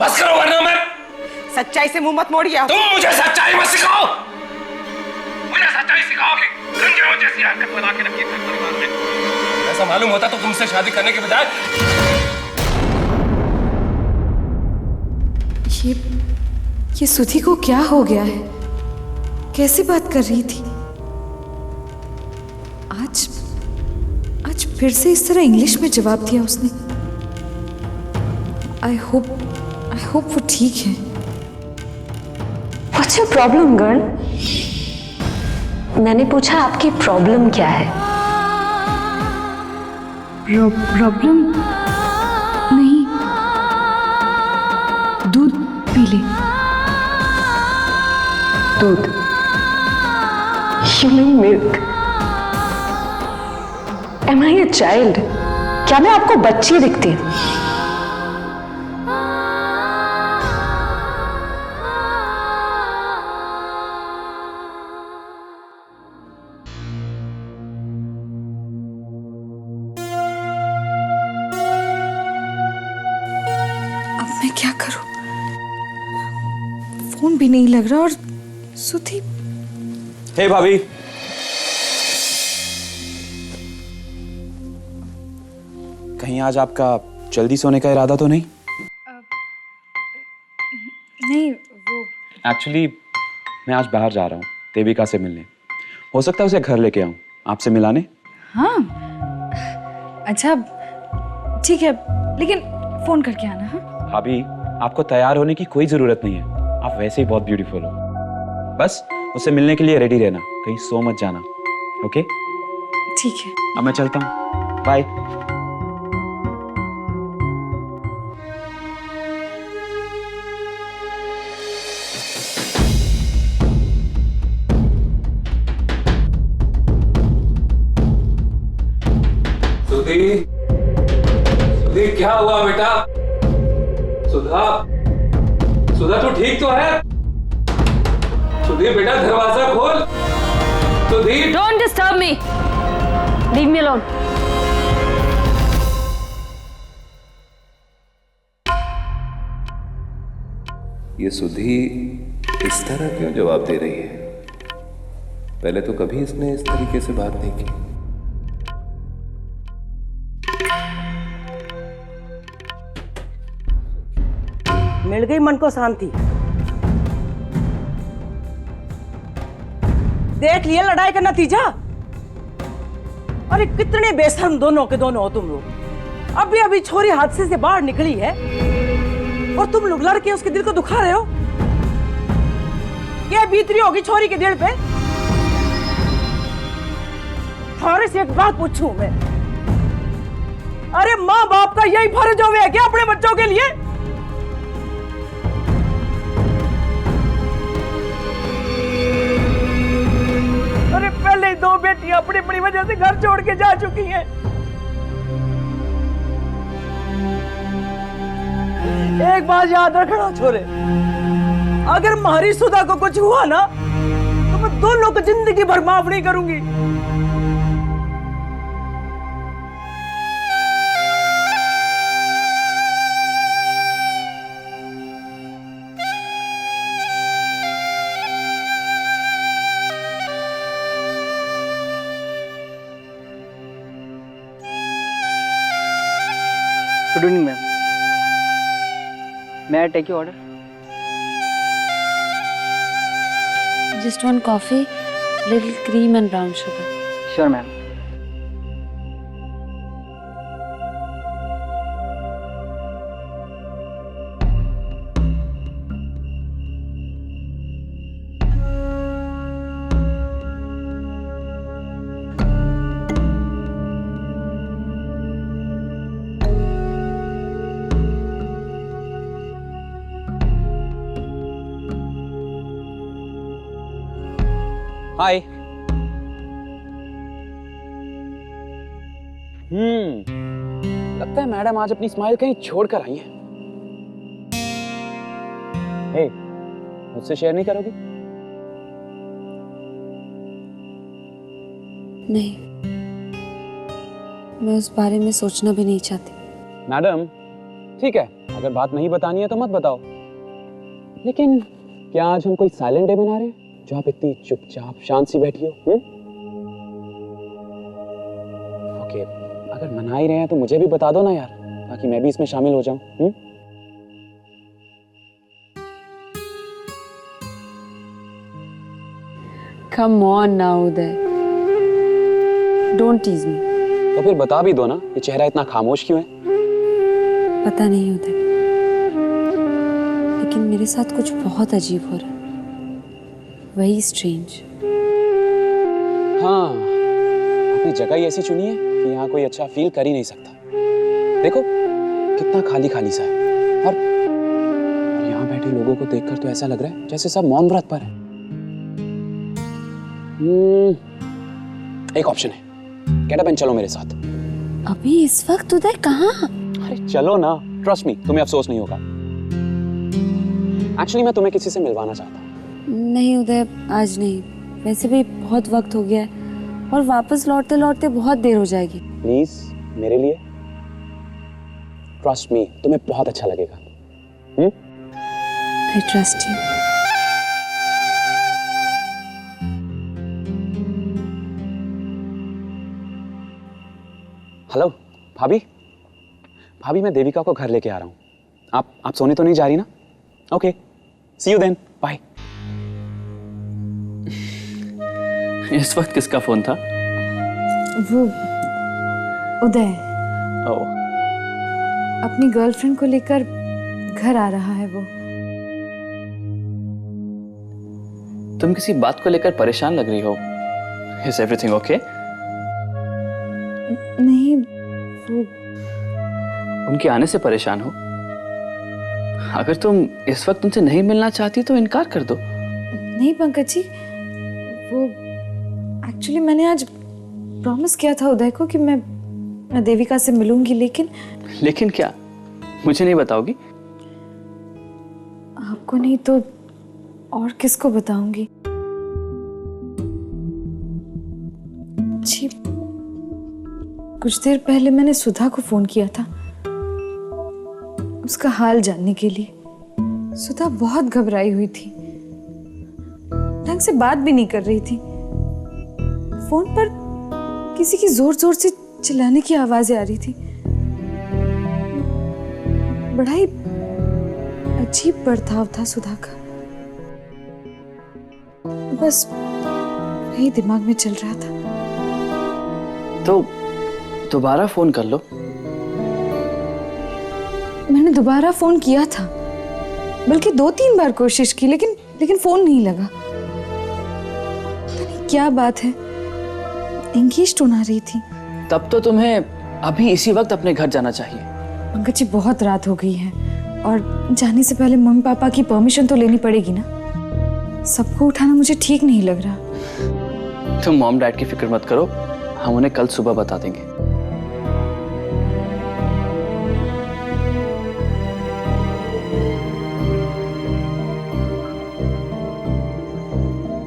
बस करो वरना मैं। सच्चाई से मुंह मत मोड़िए। तुम मुझे सच्चाई मत सिखाओ, मुझे सच्चाई सिखाओगे? गंजरों जैसी हरकत बना के रखी घर परिवार में। ऐसा मालूम होता तो तुमसे शादी करने के बजाय। ये सुधी को क्या हो गया है? कैसी बात कर रही थी? आज फिर से इस तरह इंग्लिश में जवाब दिया उसने। आई होप वो ठीक है। What's your problem, girl? मैंने पूछा आपकी प्रॉब्लम क्या है? प्रॉब्लम नहीं, दूध पी ले। दूध? You mean milk? Am I a child? क्या मैं आपको बच्ची दिखती हूँ? अब मैं क्या करूं? फोन भी नहीं लग रहा और सुधी। हे भाभी, कहीं आज आपका जल्दी सोने का इरादा तो नहीं? नहीं, वो एक्चुअली मैं आज बाहर जा रहा हूँ देविका से मिलने। हो सकता है उसे घर लेके आऊँ आपसे मिलाने। हाँ, अच्छा ठीक है, लेकिन फोन करके आना। हाँ भाभी, आपको तैयार होने की कोई जरूरत नहीं है, आप वैसे ही बहुत ब्यूटीफुल हो। बस उससे मिलने के लिए रेडी रहना, कहीं सो मत जाना। ओके ठीक है। अब मैं चलता हूँ, बाय। सुधी, क्या हुआ बेटा? सुधा तू ठीक तो है? सुधी बेटा दरवाजा खोल। सुधी, Don't disturb me. Leave me alone. ये सुधी इस तरह क्यों जवाब दे रही है? पहले तो कभी इसने इस तरीके से बात नहीं की। मिल गई मन को शांति। देख लिया लड़ाई का नतीजा। अरे कितने बेशर्म दोनों के दोनों हो तुम लोग। अभी अभी छोरी हादसे से बाहर निकली है और तुम लोग लड़के उसके दिल को दुखा रहे हो। क्या बीत रही होगी छोरी के दिल पे? थारे से एक बात पूछूं मैं, अरे माँ बाप का यही फर्ज हो गया क्या अपने बच्चों के लिए? अरे पहले ही दो बेटियां अपनी अपनी वजह से घर छोड़ के जा चुकी हैं। एक बात याद रखना छोरे, अगर हमारी सुधा को कुछ हुआ ना तो मैं दोनों को जिंदगी भर माफ नहीं करूंगी। Good evening ma'am, may I take your order? Just one coffee, little cream and brown sugar. Sure ma'am. हाय। लगता है मैडम आज अपनी स्माइल कहीं छोड़ कर आई हैं। हे, मुझसे शेयर नहीं करोगी? नहीं, मैं उस बारे में सोचना भी नहीं चाहती। मैडम, ठीक है, अगर बात नहीं बतानी है तो मत बताओ। लेकिन क्या आज हम कोई साइलेंट डे मना रहे हैं जो आप इतनी चुपचाप शांत सी बैठी हो? ओके, अगर मना ही रहे हैं तो मुझे भी बता दो ना यार, ताकि मैं भी इसमें शामिल हो जाऊं। Come on now, Uday. Don't tease me. तो फिर बता भी दो ना, ये चेहरा इतना खामोश क्यों है? पता नहीं उदय, लेकिन मेरे साथ कुछ बहुत अजीब हो रहा है। वही स्ट्रेंज। हाँ, आपने जगह ही ऐसी चुनी है कि यहाँ कोई अच्छा फील कर ही नहीं सकता। देखो कितना खाली खाली सा है, और यहाँ बैठे लोगों को देखकर तो ऐसा लग रहा है जैसे सब मौन व्रत पर है। एक ऑप्शन है, गेट अप एंड चलो मेरे साथ। अभी इस वक्त उदय कहाँ? अरे चलो ना, ट्रस्ट मी, तुम्हें अफसोस नहीं होगा। एक्चुअली मैं तुम्हें किसी से मिलवाना चाहता हूँ। नहीं उदय, आज नहीं। वैसे भी बहुत वक्त हो गया है और वापस लौटते लौटते बहुत देर हो जाएगी। प्लीज मेरे लिए, ट्रस्ट मी, तुम्हें बहुत अच्छा लगेगा। I trust you. हेलो भाभी, भाभी मैं देविका को घर लेके आ रहा हूँ। आप सोने तो नहीं जा रही ना? Okay, see you then, bye. इस वक्त किसका फोन था? वो उदय ओह, अपनी गर्लफ्रेंड को लेकर घर आ रहा है। वो तुम किसी बात को लेकर परेशान लग रही हो। Is everything okay? नहीं, वो उनके आने से परेशान हो? अगर तुम इस वक्त उनसे नहीं मिलना चाहती तो इनकार कर दो। नहीं पंकज जी, वो एक्चुअली मैंने आज प्रॉमिस किया था उदय को कि मैं देविका से मिलूंगी, लेकिन क्या मुझे नहीं बताओगी? आपको नहीं तो और किसको बताऊंगी? जी, कुछ देर पहले मैंने सुधा को फोन किया था उसका हाल जानने के लिए। सुधा बहुत घबराई हुई थी, ढंग से बात भी नहीं कर रही थी। फोन पर किसी की जोर जोर से चिल्लाने की आवाजें आ रही थी। बड़ा ही अजीब बर्ताव था सुधा का। बस वही दिमाग में चल रहा था। तो दोबारा फोन कर लो। मैंने दोबारा फोन किया था, बल्कि 2-3 बार कोशिश की, लेकिन फोन नहीं लगा। पता नहीं क्या बात है, एंगेज टोन आ रही थी। तब तो तुम्हें अभी इसी वक्त अपने घर जाना चाहिए। पंकज जी, बहुत रात हो गई है और जाने से पहले मम्मी पापा की परमिशन तो लेनी पड़ेगी ना। सबको उठाना मुझे ठीक नहीं लग रहा। तुम मॉम डैड की फिक्र मत करो, हम उन्हें कल सुबह बता देंगे।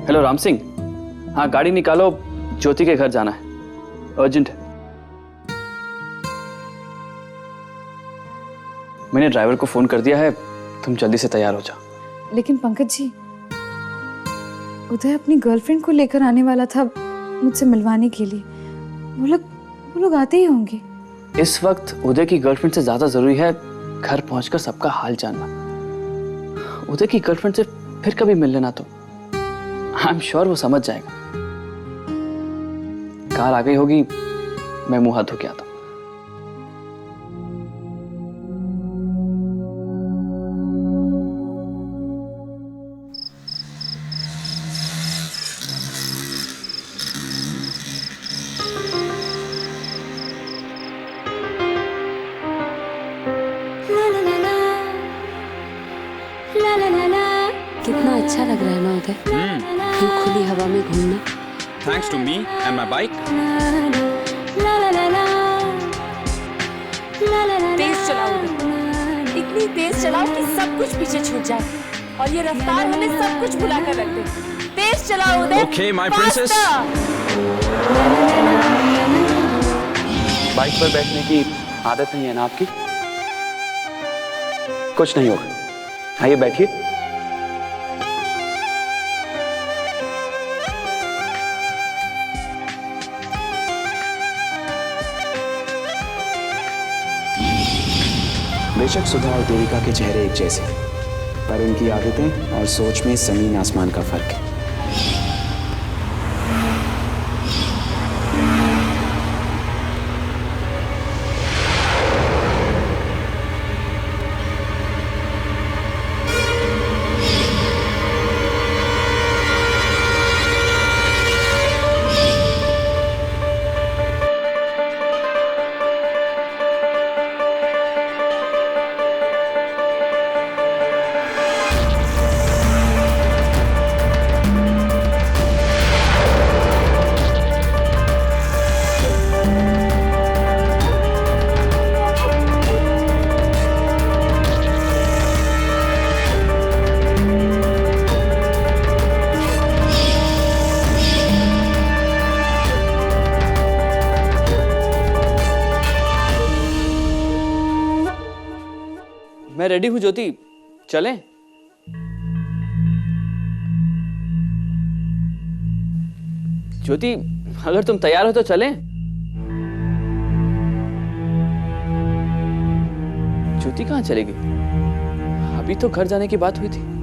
हेलो राम सिंह, हाँ गाड़ी निकालो, ज्योति के घर जाना है, अर्जेंट है। मैंने ड्राइवर को फोन कर दिया है, तुम जल्दी से तैयार हो जाओ। लेकिन पंकज जी, उदय अपनी गर्लफ्रेंड को लेकर आने वाला था मुझसे मिलवाने के लिए। वो लोग आते ही होंगे। इस वक्त उदय की गर्लफ्रेंड से ज्यादा जरूरी है घर पहुंचकर सबका हाल जानना। उदय की गर्लफ्रेंड से फिर कभी मिल लेना तो आई एम श्योर वो समझ जाएगा। कार आ गई होगी, मैं मुंह हाथ धो के आता हूं। कितना अच्छा लग रहा है ना उदय, खुली हवा में घूमना। Thanks to me and my bike. तेज चलाओ उदय, इतनी तेज चलाओ कि सब कुछ पीछे छूट जाए और ये रफ्तार हमें सब कुछ भुला कर रख दे। तेज चलाओ Uday. Okay my princess. Bike पर बैठने की आदत नहीं है ना आपकी? कुछ नहीं होगा, आइए बैठिए। बेशक सुधा और देविका के चेहरे एक जैसे, पर उनकी आदतें और सोच में जमीन आसमान का फर्क है। मैं रेडी हूँ ज्योति, चलें? ज्योति, अगर तुम तैयार हो तो चलें? ज्योति कहाँ चलेगी? अभी तो घर जाने की बात हुई थी।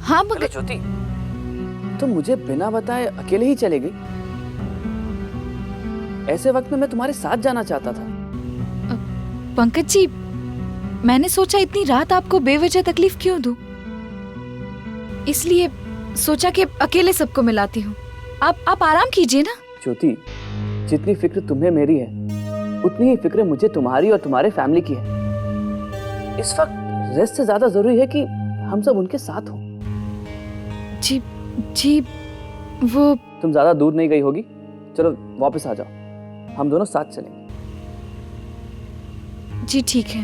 हाँ अरे ज्योति, तुम मुझे बिना बताए अकेले ही चले गई। ऐसे वक्त में मैं तुम्हारे साथ जाना चाहता था। पंकज जी, मैंने सोचा इतनी रात आपको बेवजह तकलीफ क्यों दूं, इसलिए सोचा कि अकेले सबको मिलाती हूँ। आप आराम कीजिए ना। ज्योति, जितनी फिक्र तुम्हें मेरी है, उतनी ही फिक्र मुझे तुम्हारी और तुम्हारे फैमिली की है। इस वक्त रेस्ट से ज्यादा जरूरी है कि हम सब उनके साथ हो। जी जी, वो तुम ज्यादा दूर नहीं गई होगी, चलो वापस आ जाओ, हम दोनों साथ चलेंगे। जी ठीक है।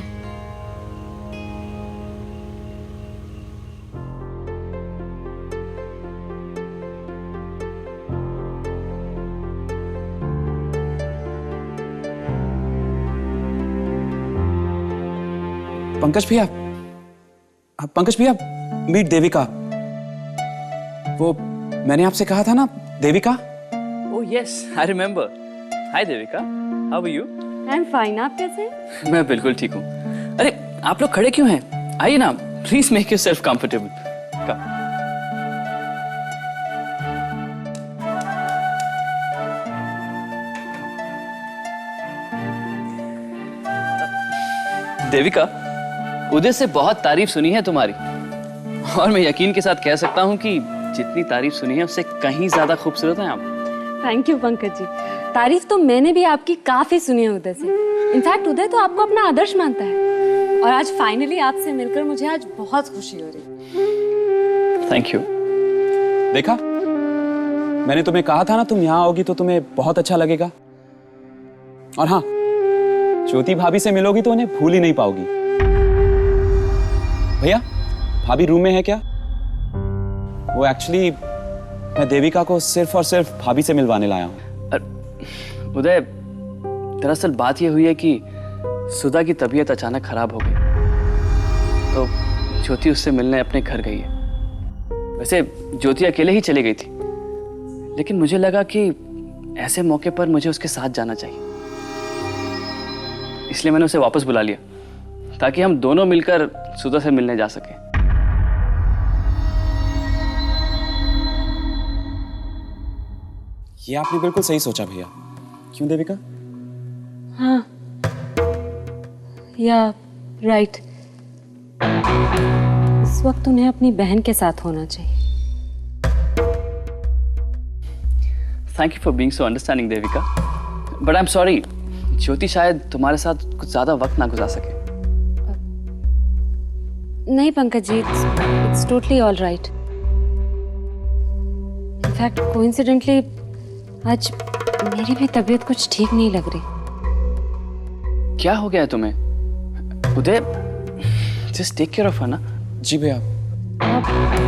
पंकज भैया, पंकज भैया, मीट देविका। वो मैंने आपसे कहा था ना, Devika. Oh yes, I remember. Hi Devika, how are you? I am fine, आप कैसे हैं? मैं बिल्कुल ठीक हूँ। अरे आप लोग खड़े क्यों हैं? आइए ना, प्लीज मेक योरसेल्फ कंफर्टेबल। कम। देविका, उदय से बहुत तारीफ सुनी है तुम्हारी, और मैं यकीन के साथ कह सकता हूँ कि जितनी तारीफ सुनी है उससे कहीं ज्यादा खूबसूरत हैं आप। थैंक यू पंकज जी, तारीफ तो मैंने भी आपकी काफी सुनी है उदय से। इनफैक्ट उदय तो आपको अपना आदर्श मानता है, और आज फाइनली आपसे मिलकर मुझे आज बहुत खुशी हो रही। Thank you. देखा, मैंने तुम्हें कहा था ना, तुम यहाँ आओगी तो तुम्हें बहुत अच्छा लगेगा। और हाँ, ज्योति भाभी से मिलोगी तो उन्हें भूल ही नहीं पाओगी। भैया, भाभी रूम में है क्या? वो एक्चुअली मैं देविका को सिर्फ और सिर्फ भाभी से मिलवाने लाया हूँ। उदय, दरअसल बात यह हुई है कि सुधा की तबीयत अचानक खराब हो गई, तो ज्योति उससे मिलने अपने घर गई है। वैसे ज्योति अकेले ही चली गई थी, लेकिन मुझे लगा कि ऐसे मौके पर मुझे उसके साथ जाना चाहिए, इसलिए मैंने उसे वापस बुला लिया ताकि हम दोनों मिलकर सुधा से मिलने जा सके। ये आपने बिल्कुल सही सोचा भैया। क्यों देविका? हाँ, या राइट, इस वक्त उन्हें अपनी बहन के साथ होना चाहिए। Thank you for being so understanding Devika, but I am sorry, Jyoti शायद तुम्हारे साथ कुछ ज्यादा वक्त ना गुजार सके। नहीं Pankaj ji, it's totally all right. In fact coincidentally आज मेरी भी तबीयत कुछ ठीक नहीं लग रही। क्या हो गया है तुम्हें? Uday, just take care of her ना। जी भैया।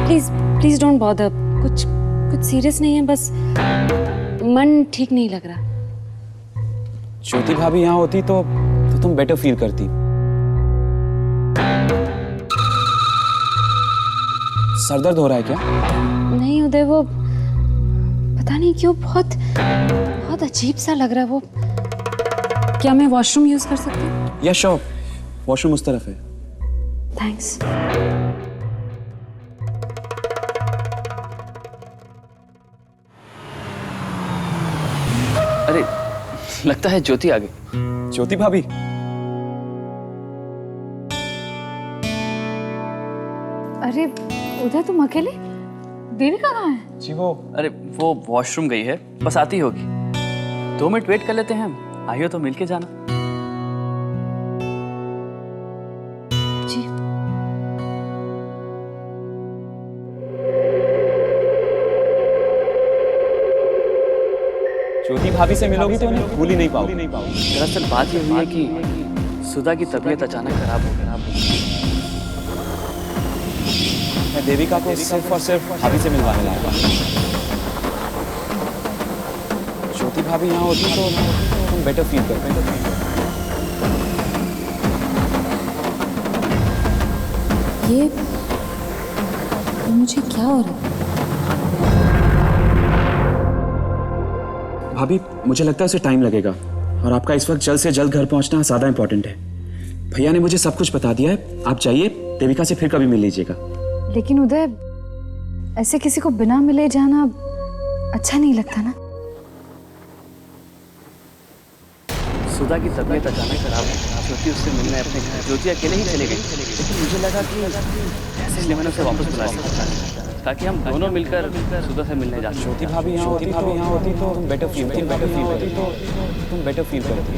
Please please don't bother. कुछ कुछ सीरियस नहीं है, बस मन ठीक नहीं लग रहा। ज्योति भाभी यहाँ होती तो तुम बेटर फील करती। सरदर्द हो रहा है क्या? नहीं उदय, वो पता नहीं क्यों बहुत बहुत अजीब सा लग रहा है। वो क्या मैं वॉशरूम यूज कर सकती हूँ? या श्योर, वॉशरूम उस तरफ है। थैंक्स। अरे लगता है ज्योति आ गई। ज्योति भाभी, अरे उदय, तुम अकेले? देविका कहाँ है? जी वो अरे वो वॉशरूम गई है, बस आती होगी। 2 मिनट वेट कर लेते हैं हम। आइयो तो मिल के जाना। जी। ज्योति भाभी से मिलोगी तो उन्हें भूल ही नहीं पाओगी। दरअसल बात ये हुई है कि सुधा की तबीयत अचानक खराब हो गई। मैं देविका को सिर्फ और सिर्फ भाभी से मिलवाने लाया। ज्योति भाभी यहाँ होती तो तुम बेटर फील करते। ये मुझे क्या हो रहा है? भाभी, मुझे लगता है उसे टाइम लगेगा और आपका इस वक्त जल्द से जल्द घर पहुंचना ज़्यादा इंपॉर्टेंट है। भैया ने मुझे सब कुछ बता दिया है। आप जाइए, देविका से फिर कभी मिल लीजिएगा। लेकिन उदय, ऐसे किसी को बिना मिले जाना अच्छा नहीं लगता ना। सुधा की तबीयत अचानक खराब हो गई। ज्योति उससे मिलने अपने घर, ज्योति अकेले ही चले गई। लेकिन मुझे लगा कि इसलिए मैंने उसे वापस बुला लिया ताकि हम दोनों मिलकर सुधा से मिलने जाते। ज्योति भाभी यहाँ होती तो तुम बेटर फील करती।